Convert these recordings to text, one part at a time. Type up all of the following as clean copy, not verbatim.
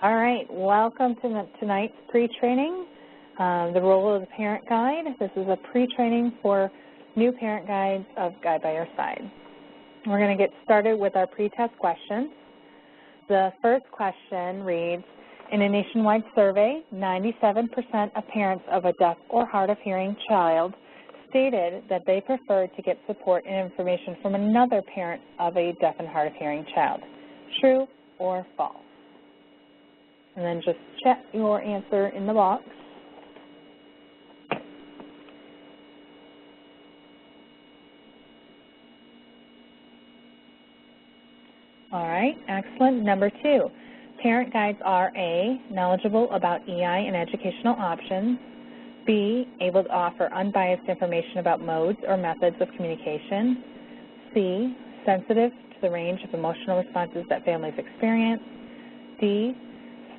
All right, welcome to tonight's pre-training, the role of the parent guide. This is a pre-training for new parent guides of Guide by Your Side. We're going to get started with our pre-test questions. The first question reads, in a nationwide survey, 97% of parents of a deaf or hard of hearing child stated that they preferred to get support and information from another parent of a deaf and hard of hearing child. True or false? And then just check your answer in the box. All right, excellent. Number 2, parent guides are A, knowledgeable about EI and educational options, B, able to offer unbiased information about modes or methods of communication, C, sensitive to the range of emotional responses that families experience, D,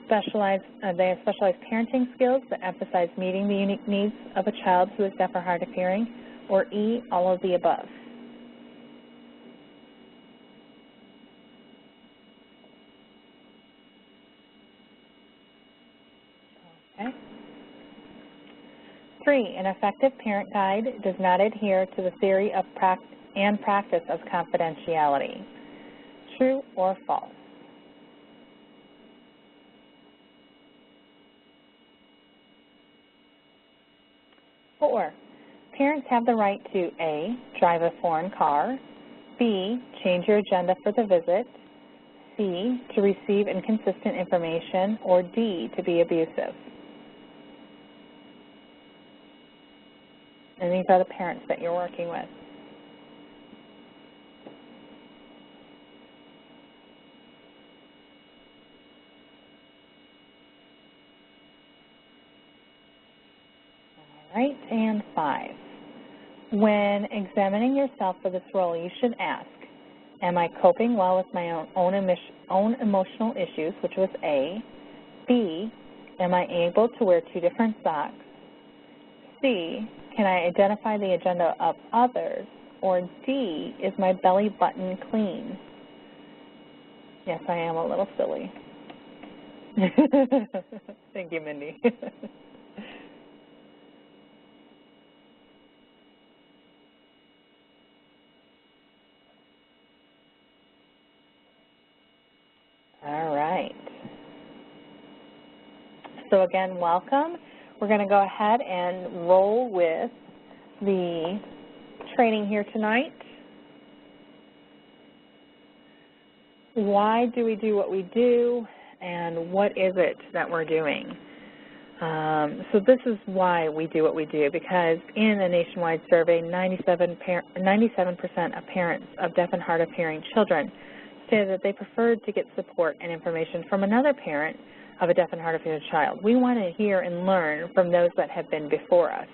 they have specialized parenting skills that emphasize meeting the unique needs of a child who is deaf or hard of hearing, or E, all of the above. Okay. 3, an effective parent guide does not adhere to the theory of and practice of confidentiality. True or false? Four, parents have the right to A, drive a foreign car, B, change your agenda for the visit, C, to receive inconsistent information, or D, to be abusive. And these are the parents that you're working with. All right, and 5. When examining yourself for this role, you should ask, am I coping well with my own emotional issues, which was A, B, am I able to wear 2 different socks, C, can I identify the agenda of others, or D, is my belly button clean? Yes, I am a little silly. Thank you, Mindy. All right. So again, welcome. We're going to go ahead and roll with the training here tonight. Why do we do what we do, and what is it that we're doing? So this is why we do what we do, because in a nationwide survey, 97% of parents of deaf and hard of hearing children stated that they preferred to get support and information from another parent of a deaf and hard of hearing child. We want to hear and learn from those that have been before us.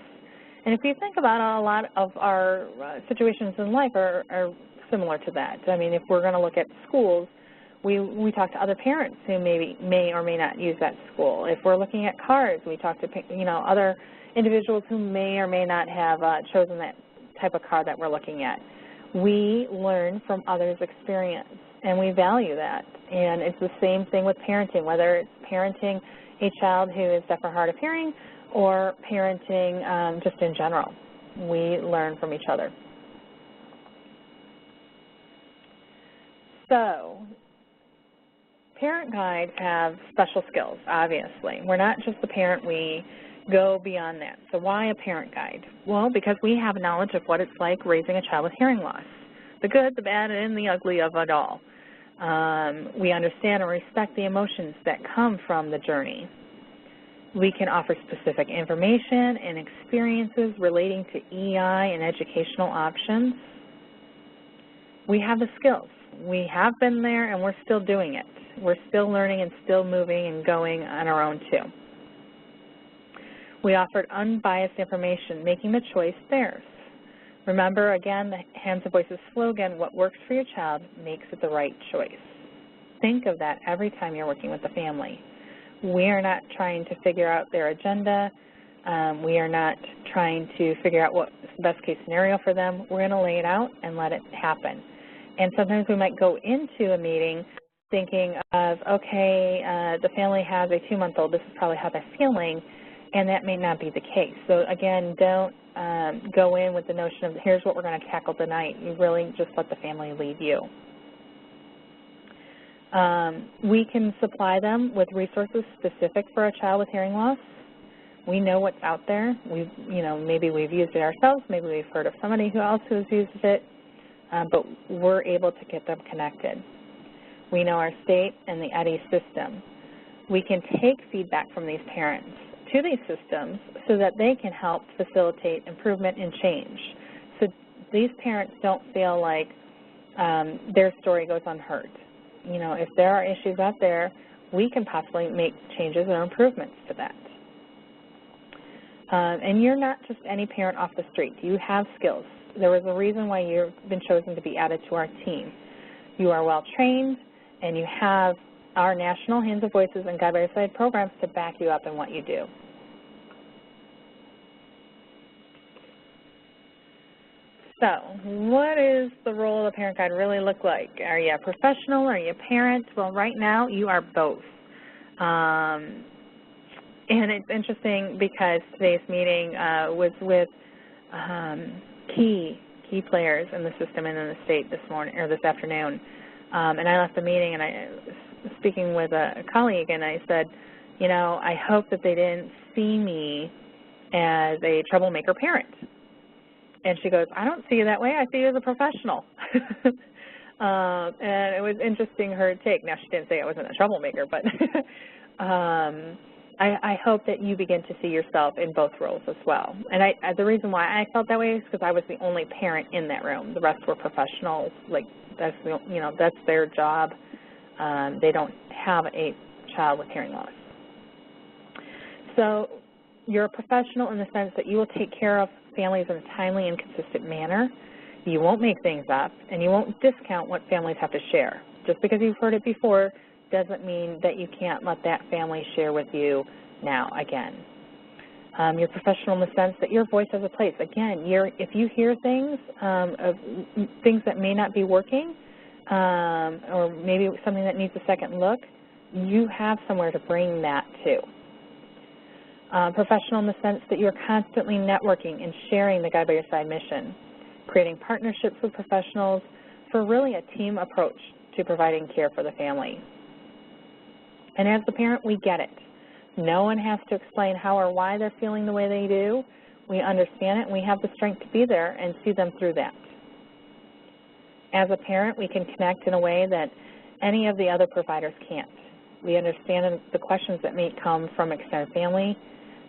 And if you think about it, a lot of our situations in life are similar to that. I mean, if we're going to look at schools, we talk to other parents who may or may not use that school. If we're looking at cars, we talk to other individuals who may or may not have chosen that type of car that we're looking at. We learn from others' experience, and we value that. And it's the same thing with parenting, whether it's parenting a child who is deaf or hard of hearing or parenting just in general. We learn from each other. So, parent guides have special skills, obviously. We're not just the parent, we go beyond that. So why a parent guide? Well, because we have knowledge of what it's like raising a child with hearing loss, the good, the bad, and the ugly of it all. We understand and respect the emotions that come from the journey. We can offer specific information and experiences relating to EI and educational options. We have the skills. We have been there, and we're still doing it. We're still learning and still moving and going on our own, too. We offered unbiased information, making the choice theirs. Remember, again, the Hands and Voices slogan, what works for your child makes it the right choice. Think of that every time you're working with the family. We are not trying to figure out their agenda. We are not trying to figure out what's the best case scenario for them. We're going to lay it out and let it happen. And sometimes we might go into a meeting thinking of, okay, the family has a 2-month-old, this is probably how they're feeling, and that may not be the case. So again, don't go in with the notion of here's what we're going to tackle tonight. You really just let the family lead you. We can supply them with resources specific for a child with hearing loss. We know what's out there. Maybe we've used it ourselves, maybe we've heard of somebody else who has used it, but we're able to get them connected. We know our state and the EDDI system. We can take feedback from these parents to these systems so that they can help facilitate improvement and change. So these parents don't feel like their story goes unheard. If there are issues out there, we can possibly make changes or improvements to that. And you're not just any parent off the street. You have skills. There was a reason why you've been chosen to be added to our team. You are well trained, and you have our national Hands of Voices and Guide by Your Side programs to back you up in what you do. So what is the role of a parent guide really look like? Are you a professional? Are you a parent? Well, right now you are both. And it's interesting because today's meeting was with key players in the system and in the state this morning or this afternoon. And I left the meeting and I was speaking with a colleague and I said, I hope that they didn't see me as a troublemaker parent. And she goes, I don't see you that way. I see you as a professional. And it was interesting her take. Now, she didn't say I wasn't a troublemaker, but I hope that you begin to see yourself in both roles as well. And the reason why I felt that way is because I was the only parent in that room. The rest were professionals. Like, that's their job. They don't have a child with hearing loss. So you're a professional in the sense that you will take care of families in a timely and consistent manner. You won't make things up, and you won't discount what families have to share. Just because you've heard it before doesn't mean that you can't let that family share with you now again. You're professional in the sense that your voice has a place. Again, if you hear things, things that may not be working, or maybe something that needs a second look, you have somewhere to bring that to. Professional in the sense that you're constantly networking and sharing the Guide by Your Side mission, creating partnerships with professionals for really a team approach to providing care for the family. And as the parent, we get it. No one has to explain how or why they're feeling the way they do. We understand it, and we have the strength to be there and see them through that. As a parent, we can connect in a way that any of the other providers can't. We understand the questions that may come from extended family,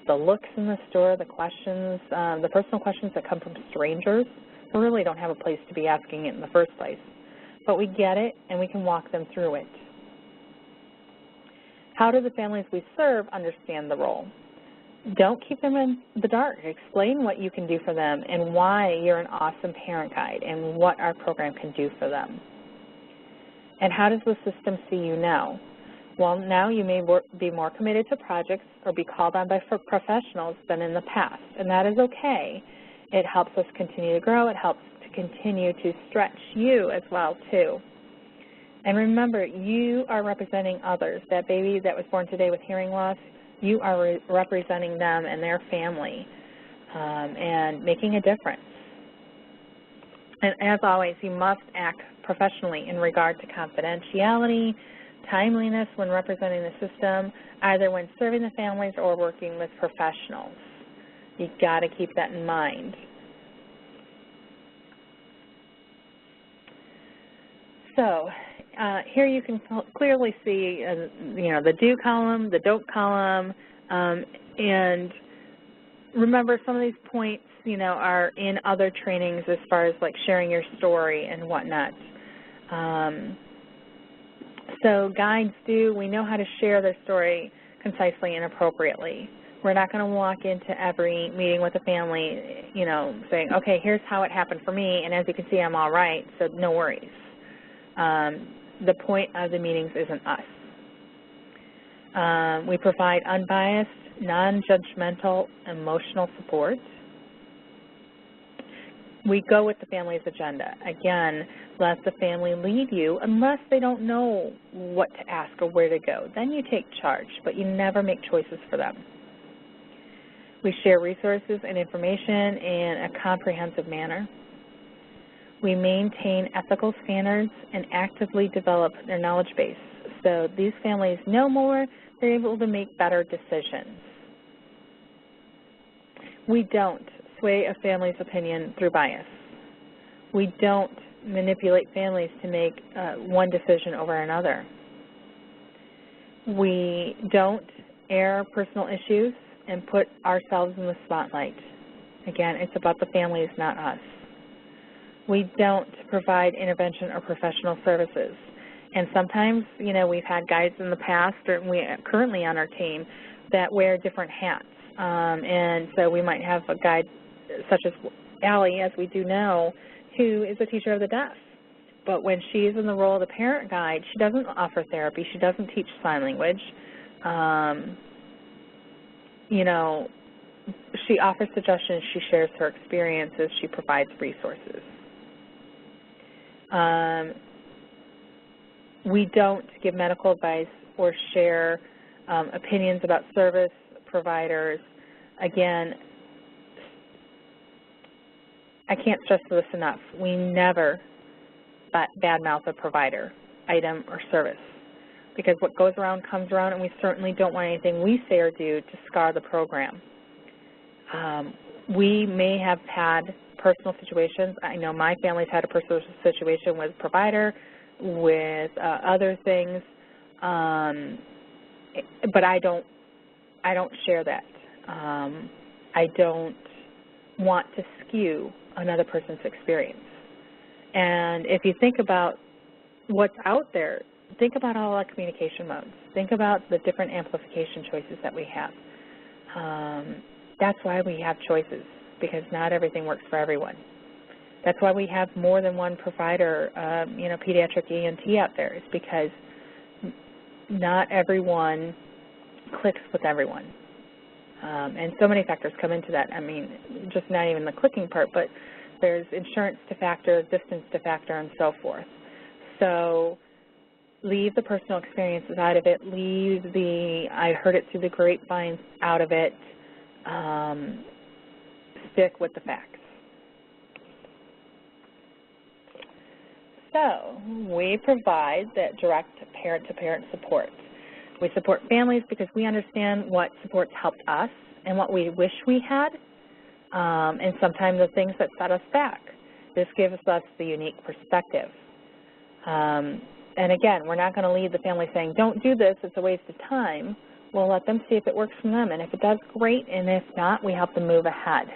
the looks in the store, the questions, the personal questions that come from strangers who really don't have a place to be asking it in the first place. But we get it, and we can walk them through it. How do the families we serve understand the role? Don't keep them in the dark. Explain what you can do for them and why you're an awesome parent guide and what our program can do for them. And how does the system see you now? Well, now you may be more committed to projects or be called on by professionals than in the past, and that is okay. It helps us continue to grow. It helps to continue to stretch you as well, too. And remember, you are representing others. That baby that was born today with hearing loss, you are representing them and their family and making a difference. And as always, you must act professionally in regard to confidentiality, timeliness when representing the system, either when serving the families or working with professionals. You've got to keep that in mind. So here you can clearly see, the do column, the don't column, and remember some of these points, are in other trainings as far as like sharing your story and whatnot. So guides we know how to share their story concisely and appropriately. We're not going to walk into every meeting with a family, saying, okay, here's how it happened for me, and as you can see, I'm all right, so no worries. The point of the meetings isn't us. We provide unbiased, non-judgmental, emotional support. We go with the family's agenda. Again, let the family lead you unless they don't know what to ask or where to go. Then you take charge, but you never make choices for them. We share resources and information in a comprehensive manner. We maintain ethical standards and actively develop their knowledge base. So these families know more, they're able to make better decisions. We don't sway a family's opinion through bias. We don't manipulate families to make one decision over another. We don't air personal issues and put ourselves in the spotlight. Again, it's about the families, not us. We don't provide intervention or professional services. And sometimes, you know, we've had guides in the past, or we currently on our team, that wear different hats. And so we might have a guide such as Allie, as we do know, who is a teacher of the deaf. But when she's in the role of the parent guide, she doesn't offer therapy. She doesn't teach sign language. You know, she offers suggestions. She shares her experiences. She provides resources. We don't give medical advice or share opinions about service providers. Again, I can't stress this enough. We never badmouth a provider, item, or service, because what goes around comes around, and we certainly don't want anything we say or do to scar the program. We may have had personal situations. I know my family's had a personal situation with a provider, with other things, but I don't share that. I don't want to skew another person's experience. And if you think about what's out there, think about all our communication modes. Think about the different amplification choices that we have. That's why we have choices, because not everything works for everyone. That's why we have more than one provider, you know, pediatric ENT out there. It's because not everyone clicks with everyone. And so many factors come into that. I mean, just not even the clicking part, but there's insurance to factor, distance to factor, and so forth. So leave the personal experiences out of it. Leave the I heard it through the grapevine out of it. Stick with the facts. So we provide that direct parent-to-parent support. We support families because we understand what supports helped us and what we wish we had, and sometimes the things that set us back. This gives us the unique perspective. And again, we're not going to lead the family saying, don't do this, it's a waste of time. We'll let them see if it works for them, and if it does, great, and if not, we help them move ahead.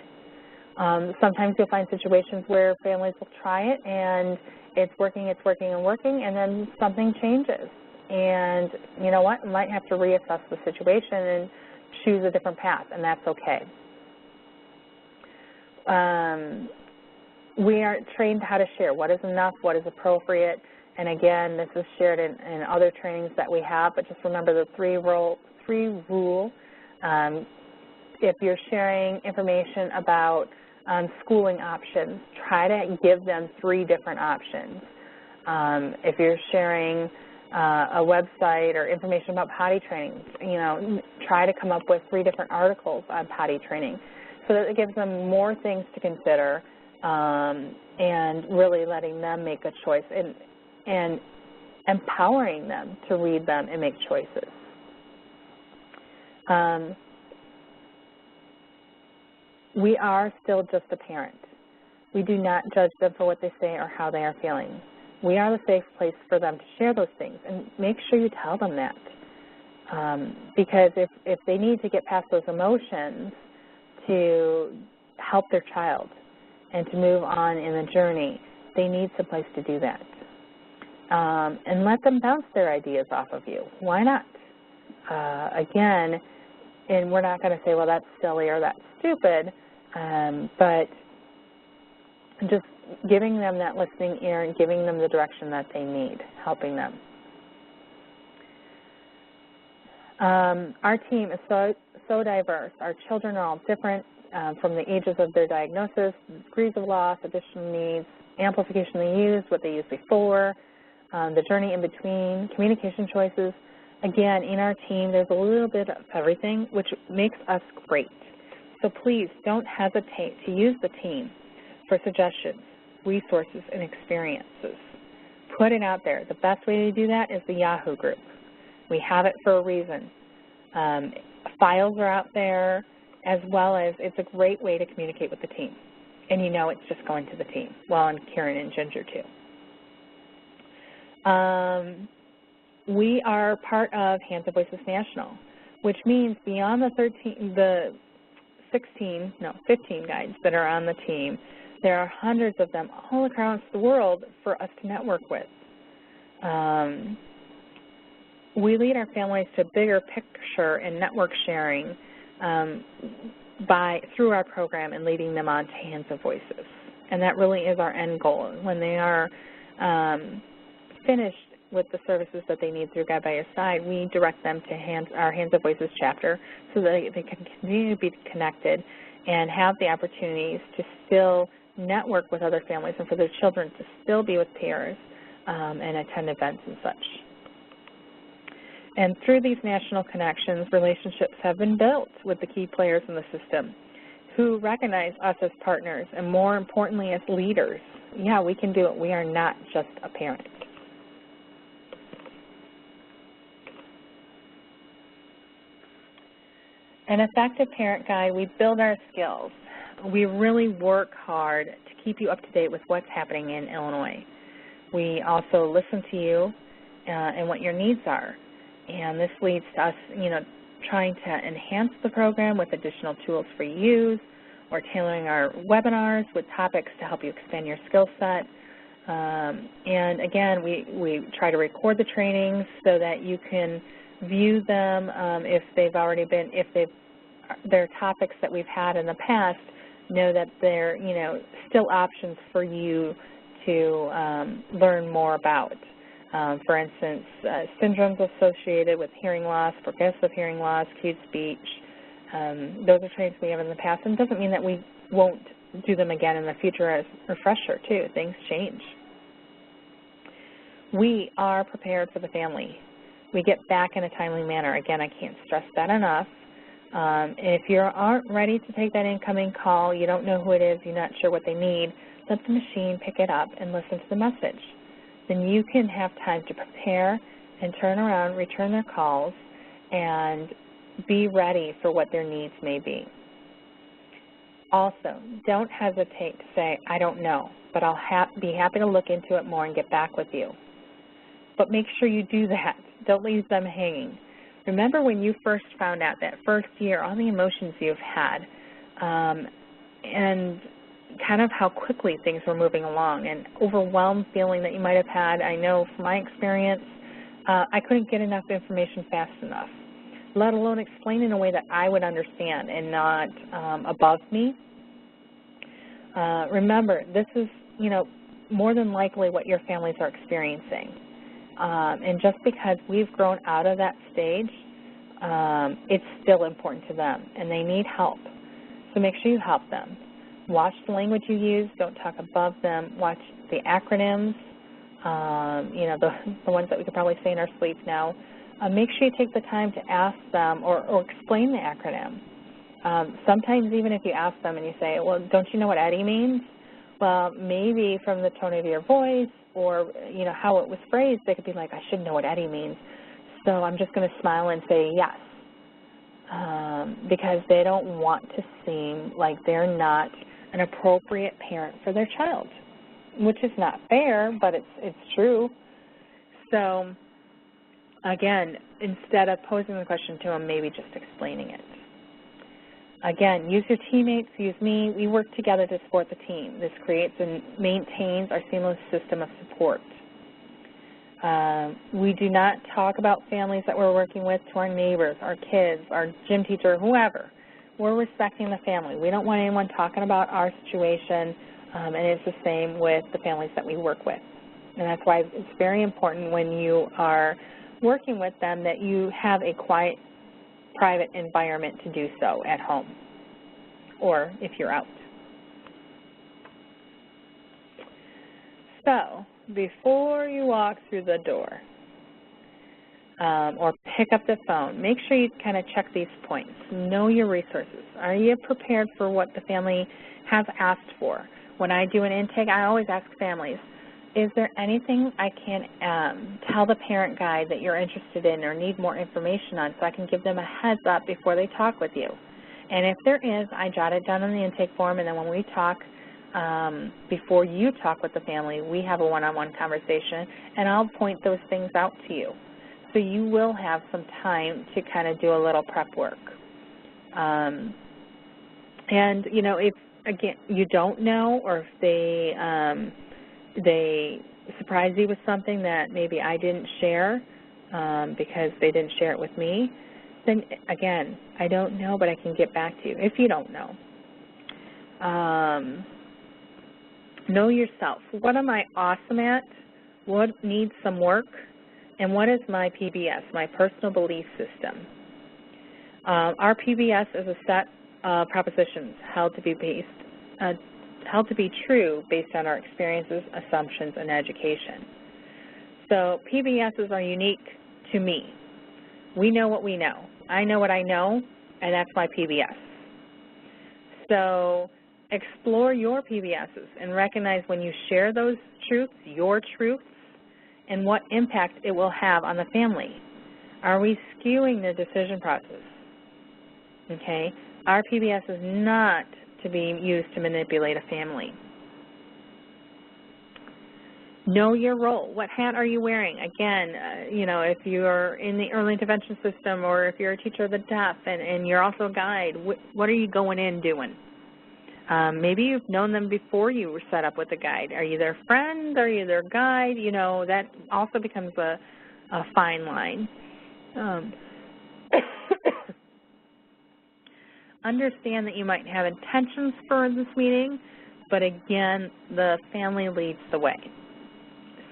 Sometimes you'll find situations where families will try it, and it's working, and then something changes. And you know what? You might have to reassess the situation and choose a different path, and that's okay. We are trained how to share what is enough, what is appropriate, and again, this is shared in other trainings that we have, but just remember the three rule. If you're sharing information about schooling options, try to give them 3 different options. If you're sharing a website or information about potty training, you know, try to come up with 3 different articles on potty training so that it gives them more things to consider, and really letting them make a choice and empowering them to read them and make choices. We are still just a parent. We do not judge them for what they say or how they are feeling. We are the safe place for them to share those things, and make sure you tell them that. Because if they need to get past those emotions to help their child and to move on in the journey, they need some place to do that. And let them bounce their ideas off of you. Why not? Again, and we're not going to say, well, that's silly or that's stupid, but just giving them that listening ear and giving them the direction that they need, helping them. Our team is so diverse. Our children are all different, from the ages of their diagnosis, degrees of loss, additional needs, amplification they used, what they used before, the journey in between, communication choices. Again, in our team, there's a little bit of everything, which makes us great. So please don't hesitate to use the team for suggestions, resources, and experiences. Put it out there. The best way to do that is the Yahoo group. We have it for a reason. Files are out there, as well as it's a great way to communicate with the team. And you know it's just going to the team. Well, and Karen and Ginger too. We are part of Hands of Voices National, which means beyond the 15 guides that are on the team, there are hundreds of them all across the world for us to network with. We lead our families to a bigger picture and network sharing through our program and leading them on to Hands of Voices. And that really is our end goal. When they are finished with the services that they need through Guide by Your Side, we direct them to our Hands of Voices chapter so that they can continue to be connected and have the opportunities to still network with other families and for their children to still be with peers and attend events and such. And through these national connections, relationships have been built with the key players in the system who recognize us as partners and, more importantly, as leaders. Yeah, we can do it. We are not just a parent. An effective parent guide, we build our skills. We really work hard to keep you up to date with what's happening in Illinois. We also listen to you and what your needs are. And this leads to us, trying to enhance the program with additional tools for use or tailoring our webinars with topics to help you expand your skill set. And again, we try to record the trainings so that you can view them if they're topics that we've had in the past, know that they're, still options for you to learn more about. For instance, syndromes associated with hearing loss, progressive hearing loss, cued speech. Those are trainings we have in the past, and it doesn't mean that we won't do them again in the future as a refresher, too. Things change. We are prepared for the family. We get back in a timely manner. Again, I can't stress that enough. If you aren't ready to take that incoming call, you don't know who it is, you're not sure what they need, let the machine pick it up and listen to the message. Then you can have time to prepare and turn around, return their calls, and be ready for what their needs may be. Also, don't hesitate to say, I don't know, but I'll be happy to look into it more and get back with you. But make sure you do that. Don't leave them hanging. Remember when you first found out, that first year, all the emotions you've had, and kind of how quickly things were moving along, and overwhelmed feeling that you might have had. I know from my experience, I couldn't get enough information fast enough, let alone explain in a way that I would understand and not above me. Remember, this is, more than likely what your families are experiencing. And just because we've grown out of that stage, it's still important to them, and they need help. So make sure you help them. Watch the language you use. Don't talk above them. Watch the acronyms, the ones that we could probably say in our sleep now. Make sure you take the time to ask them or explain the acronym. Sometimes even if you ask them and you say, well, don't you know what Eddie means? Well, maybe from the tone of your voice or, how it was phrased, they could be like, I should know what Eddie means. So I'm just going to smile and say yes, because they don't want to seem like they're not an appropriate parent for their child, which is not fair, but it's true. So, again, instead of posing the question to them, maybe just explaining it. Again, use your teammates, use me. We work together to support the team. This creates and maintains our seamless system of support. We do not talk about families that we're working with to our neighbors, our kids, our gym teacher, whoever. We're respecting the family. We don't want anyone talking about our situation, and it's the same with the families that we work with. And that's why it's very important when you are working with them that you have a quiet, private environment to do so at home. or if you're out. So before you walk through the door or pick up the phone, make sure you kind of check these points. Know your resources. Are you prepared for what the family has asked for? When I do an intake, I always ask families, is there anything I can tell the parent guide that you're interested in or need more information on so I can give them a heads up before they talk with you? And if there is, I jot it down on the intake form, and then when we talk, before you talk with the family, we have a one-on-one conversation, and I'll point those things out to you. So you will have some time to kind of do a little prep work. And, you know, if, again, you don't know, or if they surprise you with something that maybe I didn't share because they didn't share it with me, then, again, I don't know, but I can get back to you if you don't know. Know yourself. What am I awesome at? What needs some work? And what is my PBS, my personal belief system? Our PBS is a set of propositions held to be true based on our experiences, assumptions, and education. So PBSs are unique to me. We know what we know. I know what I know, and that's my PBS. So explore your PBSs and recognize when you share those truths, your truths, and what impact it will have on the family. Are we skewing the decision process? Okay? Our PBS is not to be used to manipulate a family. Know your role. What hat are you wearing? Again, you know, if you're in the early intervention system or if you're a teacher of the deaf and you're also a guide, what are you going in doing? Maybe you've known them before you were set up with a guide. Are you their friend? Are you their guide? You know, that also becomes a fine line. Understand that you might have intentions for this meeting, but again, the family leads the way.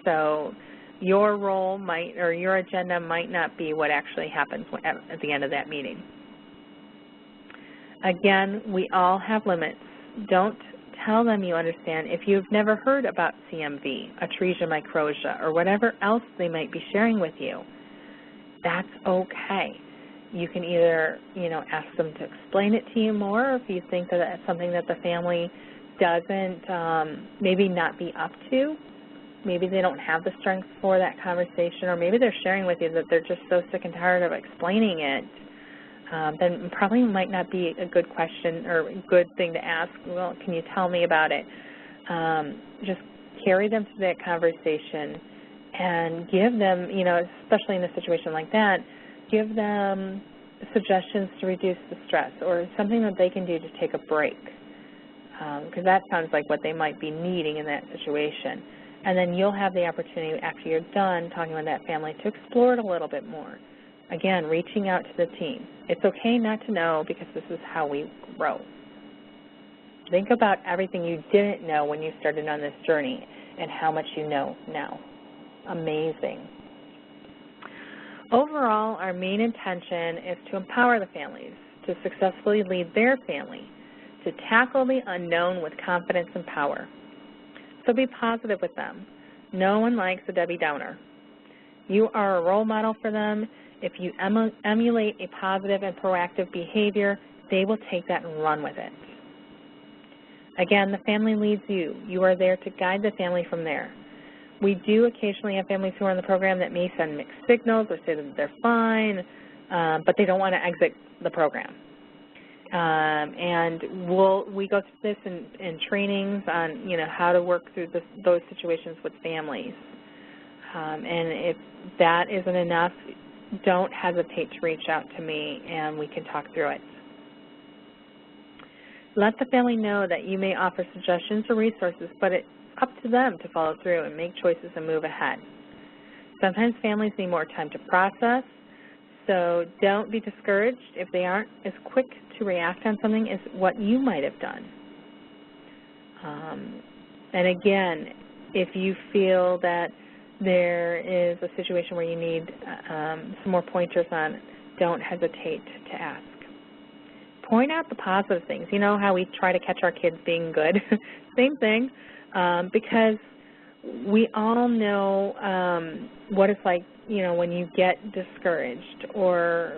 So your role might, or your agenda might not be what actually happens at the end of that meeting. Again, we all have limits. Don't tell them you understand if you've never heard about CMV, atresia microtia, or whatever else they might be sharing with you. That's okay. You can either, you know, ask them to explain it to you more, or if you think that that's something that the family doesn't maybe not be up to. Maybe they don't have the strength for that conversation, or maybe they're sharing with you that they're just so sick and tired of explaining it. Then probably might not be a good question or a good thing to ask. Well, can you tell me about it? Just carry them through that conversation and give them, you know, especially in a situation like that, give them suggestions to reduce the stress or something that they can do to take a break, because that sounds like what they might be needing in that situation. And then you'll have the opportunity after you're done talking with that family to explore it a little bit more. Again, reaching out to the team. It's okay not to know because this is how we grow. Think about everything you didn't know when you started on this journey and how much you know now. Amazing. Overall, our main intention is to empower the families to successfully lead their family, to tackle the unknown with confidence and power. So be positive with them. No one likes a Debbie Downer. You are a role model for them. If you emulate a positive and proactive behavior, they will take that and run with it. Again, the family leads you. You are there to guide the family from there. We do occasionally have families who are in the program that may send mixed signals or say that they're fine, but they don't want to exit the program. And we go through this in trainings on, you know, how to work through those situations with families. And if that isn't enough, don't hesitate to reach out to me and we can talk through it. Let the family know that you may offer suggestions or resources, but it's up to them to follow through and make choices and move ahead. Sometimes families need more time to process, so don't be discouraged if they aren't as quick to react on something as what you might have done. And again, if you feel that there is a situation where you need some more pointers on, don't hesitate to ask. point out the positive things. You know how we try to catch our kids being good? Same thing, because we all know what it's like, you know, when you get discouraged or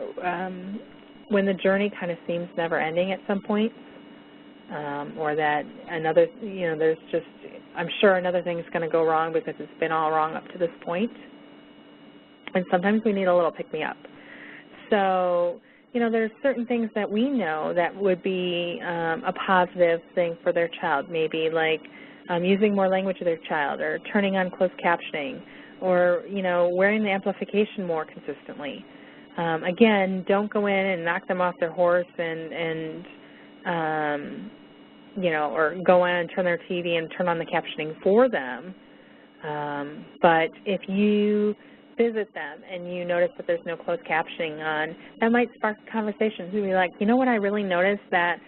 when the journey kind of seems never ending at some point, or that another, you know, there's just, I'm sure another thing's going to go wrong because it's been all wrong up to this point. And sometimes we need a little pick-me-up. So, you know, there's certain things that we know that would be a positive thing for their child, maybe like using more language with their child, or turning on closed captioning, or, you know, wearing the amplification more consistently. Again, don't go in and knock them off their horse and you know, or go in and turn their TV and turn on the captioning for them. But if you visit them and you notice that there's no closed captioning on, that might spark conversations. You'd be like, you know what, I really noticed that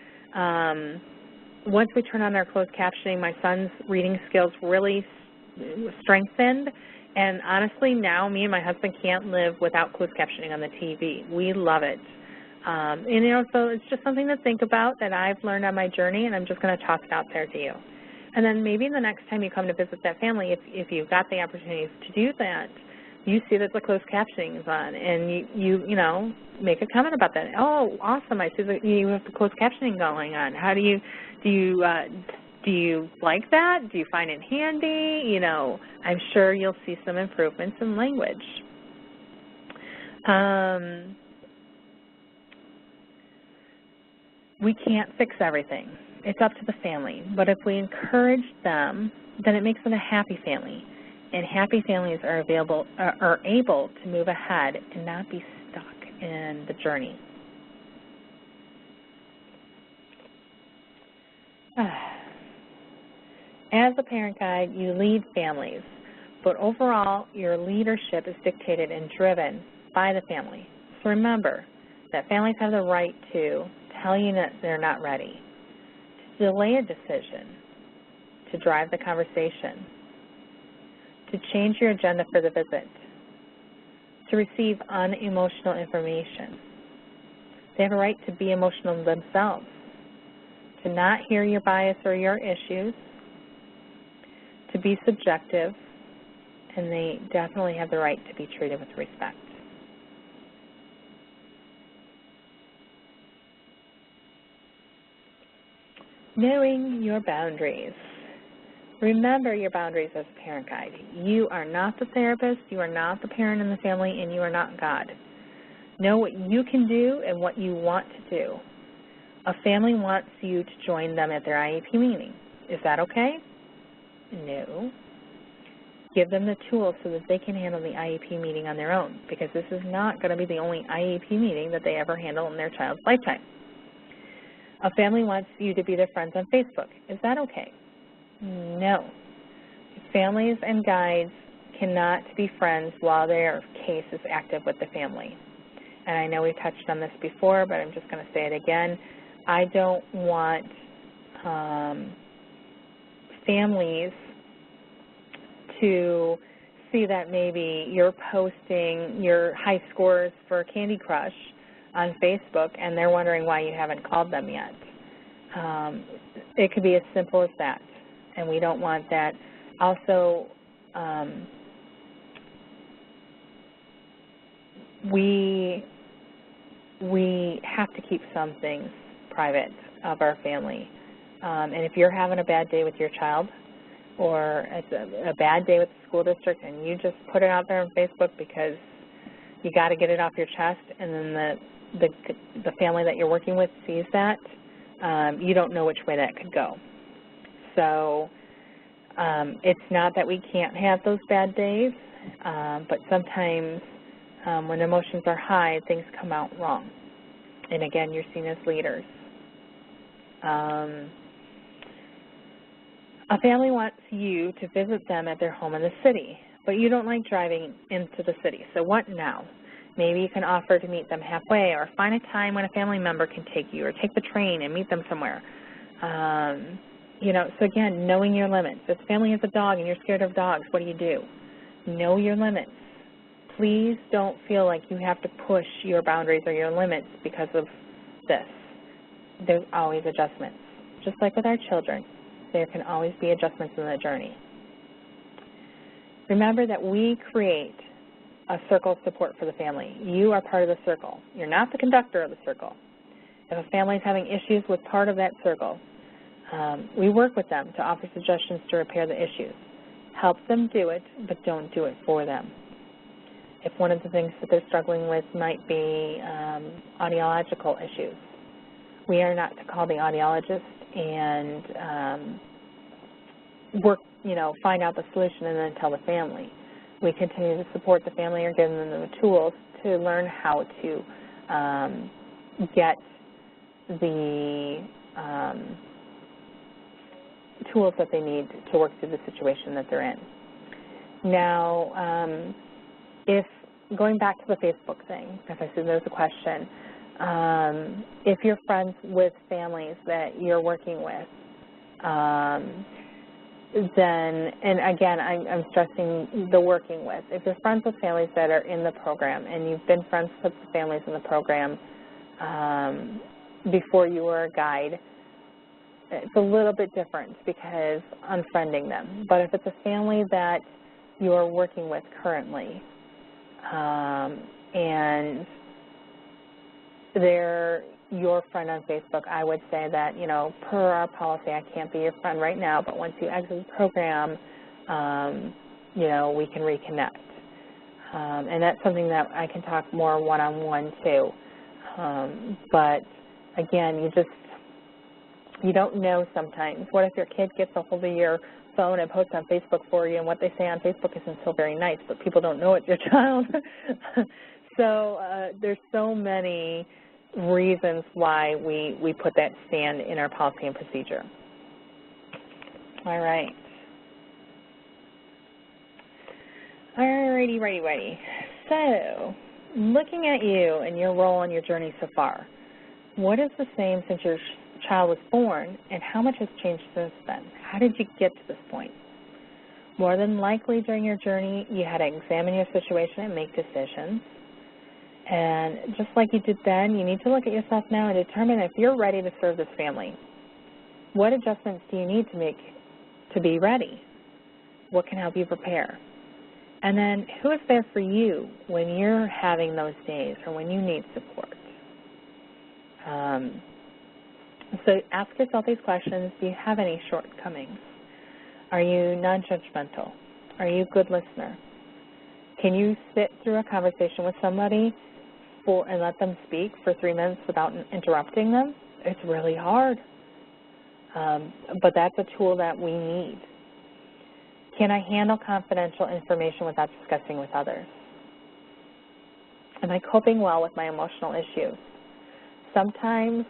once we turn on our closed captioning, my son's reading skills really strengthened, and honestly, now me and my husband can't live without closed captioning on the TV. We love it. And, you know, so it's just something to think about that I've learned on my journey, and I'm just going to toss it out there to you. And then maybe the next time you come to visit that family, if you've got the opportunity to do that, you see that the closed captioning is on, and you know, make a comment about that. Oh, awesome! I see that you have the closed captioning going on. How do you like that? Do you find it handy? You know, I'm sure you'll see some improvements in language. We can't fix everything. It's up to the family. But if we encourage them, then it makes it a happy family. And happy families are able to move ahead and not be stuck in the journey. As a parent guide, you lead families, but overall, your leadership is dictated and driven by the family. So remember that families have the right to tell you that they're not ready, to delay a decision, to drive the conversation, to change your agenda for the visit, to receive unemotional information. They have a right to be emotional themselves, to not hear your bias or your issues, to be subjective, and they definitely have the right to be treated with respect. Knowing your boundaries. Remember your boundaries as a parent guide. You are not the therapist, you are not the parent in the family, and you are not God. Know what you can do and what you want to do. A family wants you to join them at their IEP meeting. Is that okay? No. Give them the tools so that they can handle the IEP meeting on their own, because this is not going to be the only IEP meeting that they ever handle in their child's lifetime. A family wants you to be their friends on Facebook. Is that okay? No. Families and guides cannot be friends while their case is active with the family. And I know we touched on this before, but I'm just going to say it again. I don't want families to see that maybe you're posting your high scores for Candy Crush on Facebook and they're wondering why you haven't called them yet. It could be as simple as that, and we don't want that. Also, we have to keep some things private of our family. And if you're having a bad day with your child, or it's a bad day with the school district, and you just put it out there on Facebook because you got to get it off your chest, and then the family that you're working with sees that, you don't know which way that could go. So it's not that we can't have those bad days, but sometimes when emotions are high, things come out wrong. And again, you're seen as leaders. A family wants you to visit them at their home in the city, but you don't like driving into the city. So what now? Maybe you can offer to meet them halfway, or find a time when a family member can take you, or take the train and meet them somewhere. You know, so again, knowing your limits. If the family has a dog and you're scared of dogs, what do? Know your limits. Please don't feel like you have to push your boundaries or your limits because of this. there's always adjustments. Just like with our children, there can always be adjustments in the journey. Remember that we create a circle of support for the family. You are part of the circle. You're not the conductor of the circle. If a family is having issues with part of that circle, we work with them to offer suggestions to repair the issues. Help them do it, but don't do it for them. If one of the things that they're struggling with might be audiological issues, we are not to call the audiologist and work, find out the solution and then tell the family. We continue to support the family or give them the tools to learn how to get the tools that they need to work through the situation that they're in. Now, if going back to the Facebook thing, if I see there's a question, if you're friends with families that you're working with, then, and again, I'm stressing the working with. If you're friends with families that are in the program and you've been friends with the families in the program before you were a guide, it's a little bit different because unfriending them. But if it's a family that you are working with currently and they're your friend on Facebook, I would say that, per our policy, I can't be your friend right now, but once you exit the program, we can reconnect. And that's something that I can talk more one-on-one too. But again, you don't know sometimes. What if your kid gets a hold of your phone and posts on Facebook for you, and what they say on Facebook isn't so very nice, but people don't know it's your child? So there's so many reasons why we put that stand in our policy and procedure. All right. Righty. So, looking at you and your role in your journey so far, what is the same since your child was born, and how much has changed since then? How did you get to this point? More than likely during your journey, you had to examine your situation and make decisions. And just like you did then, you need to look at yourself now and determine if you're ready to serve this family. What adjustments do you need to make to be ready? What can help you prepare? And then who is there for you when you're having those days or when you need support? So ask yourself these questions. Do you have any shortcomings? Are you non-judgmental? Are you a good listener? Can you sit through a conversation with somebody and let them speak for 3 minutes without interrupting them? It's really hard. But that's a tool that we need. Can I handle confidential information without discussing with others? Am I coping well with my emotional issues? Sometimes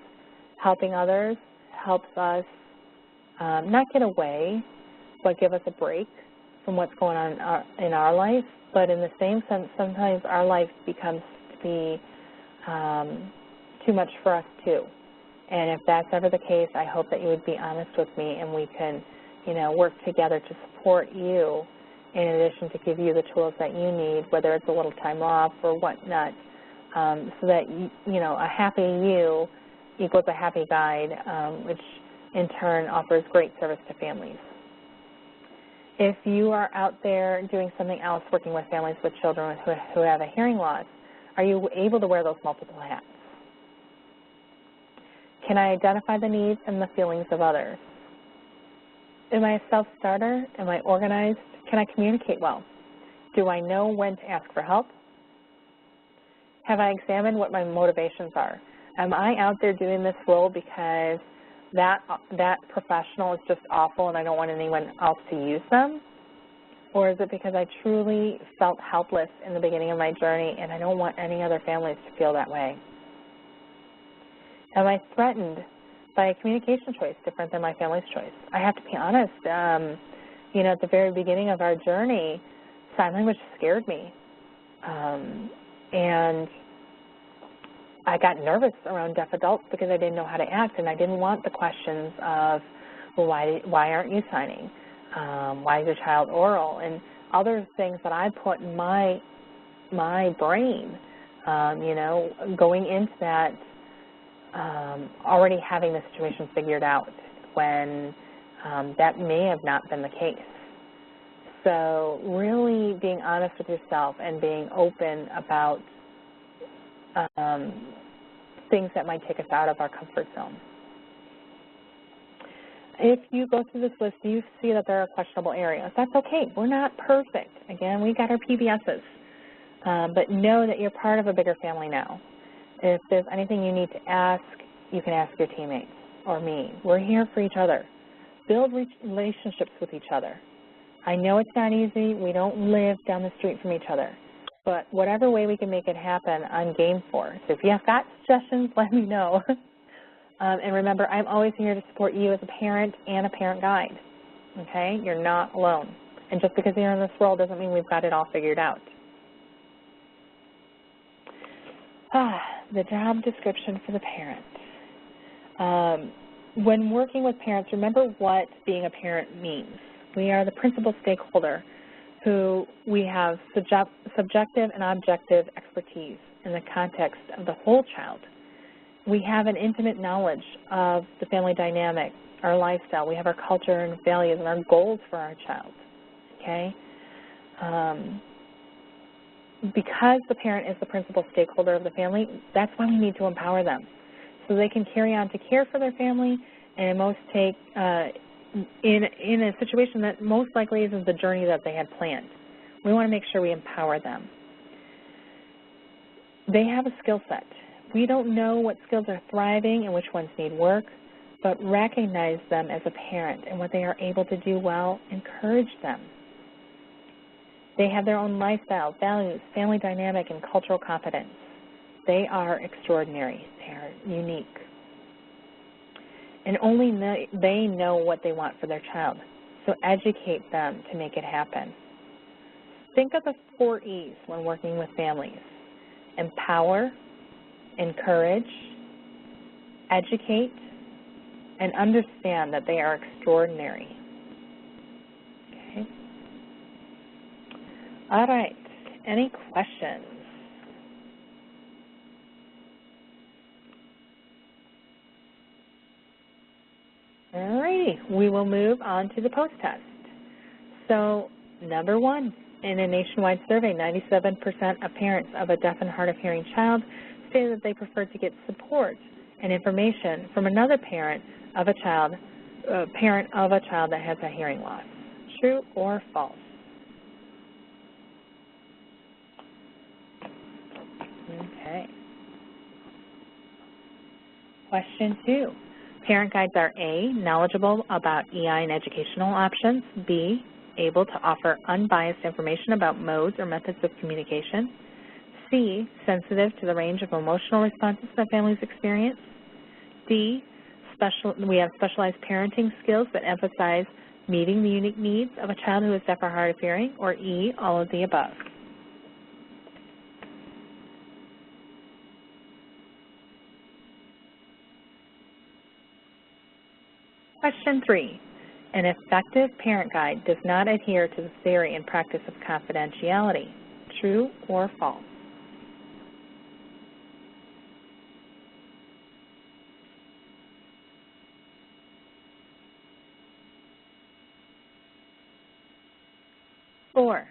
helping others helps us not get away, but give us a break from what's going on in our life. But in the same sense, sometimes our life becomes to be too much for us too. And if that's ever the case, I hope that you would be honest with me and we can, work together to support you in addition to give you the tools that you need, whether it's a little time off or whatnot, so that, a happy you equals a happy guide, which in turn offers great service to families. If you are out there doing something else, working with families with children who have a hearing loss, are you able to wear those multiple hats? Can I identify the needs and the feelings of others? Am I a self-starter? Am I organized? Can I communicate well? Do I know when to ask for help? Have I examined what my motivations are? Am I out there doing this role because that professional is just awful and I don't want anyone else to use them? Or is it because I truly felt helpless in the beginning of my journey and I don't want any other families to feel that way? Am I threatened by a communication choice different than my family's choice? I have to be honest, at the very beginning of our journey, sign language scared me. And I got nervous around deaf adults because I didn't know how to act, and I didn't want the questions of, well, why aren't you signing? Why is your child oral? And other things that I put in my brain, going into that already having the situation figured out when that may have not been the case. So really being honest with yourself and being open about things that might take us out of our comfort zone. If you go through this list, you see that there are questionable areas. That's okay. We're not perfect. Again, we got our PBSs. But know that you're part of a bigger family now. If there's anything you need to ask, you can ask your teammates or me. We're here for each other. Build relationships with each other. I know it's not easy. We don't live down the street from each other. But whatever way we can make it happen, I'm game for. So if you have got suggestions, let me know. And remember, I'm always here to support you as a parent and a parent guide. Okay? You're not alone. And just because you're in this role doesn't mean we've got it all figured out. The job description for the parent. When working with parents, remember what being a parent means. We are the principal stakeholder who we have subjective and objective expertise in the context of the whole child. We have an intimate knowledge of the family dynamic, our lifestyle. We have our culture and values and our goals for our child, okay? Because the parent is the principal stakeholder of the family, that's why we need to empower them so they can carry on to care for their family and most take in a situation that most likely isn't the journey that they had planned. We want to make sure we empower them. They have a skill set. We don't know what skills are thriving and which ones need work, but recognize them as a parent and what they are able to do well, encourage them. They have their own lifestyle, values, family dynamic, and cultural competence. They are extraordinary. They are unique. And only they know what they want for their child. So educate them to make it happen. Think of the 4 E's when working with families. Empower, encourage, educate, and understand that they are extraordinary. Okay. All right. Any questions? All righty. We will move on to the post-test. So, number 1, in a nationwide survey, 97% of parents of a deaf and hard of hearing child say that they prefer to get support and information from another parent of a child that has a hearing loss. True or false? Okay. Question 2. Parent guides are A, knowledgeable about EI and educational options, B, able to offer unbiased information about modes or methods of communication, C, sensitive to the range of emotional responses that families experience, D, we have specialized parenting skills that emphasize meeting the unique needs of a child who is deaf or hard of hearing, or E, all of the above. Question 3. An effective parent guide does not adhere to the theory and practice of confidentiality. True or false? Four,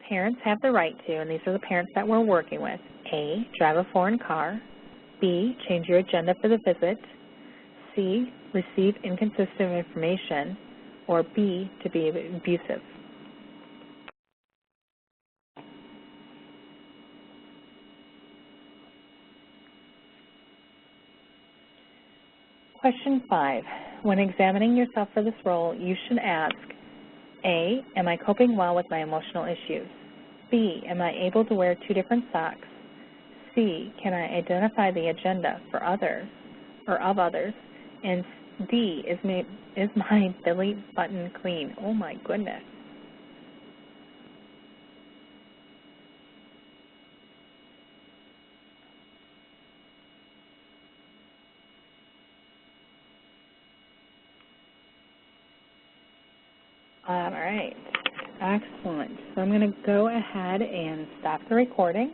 parents have the right to, and these are the parents that we're working with, A, drive a foreign car, B, change your agenda for the visit, C, receive inconsistent information, or B, to be abusive. Question 5, when examining yourself for this role, you should ask, A, am I coping well with my emotional issues? B, am I able to wear 2 different socks? C, can I identify the agenda for others or of others? And D, is my belly button clean? Oh my goodness. All right, excellent. So I'm going to go ahead and stop the recording.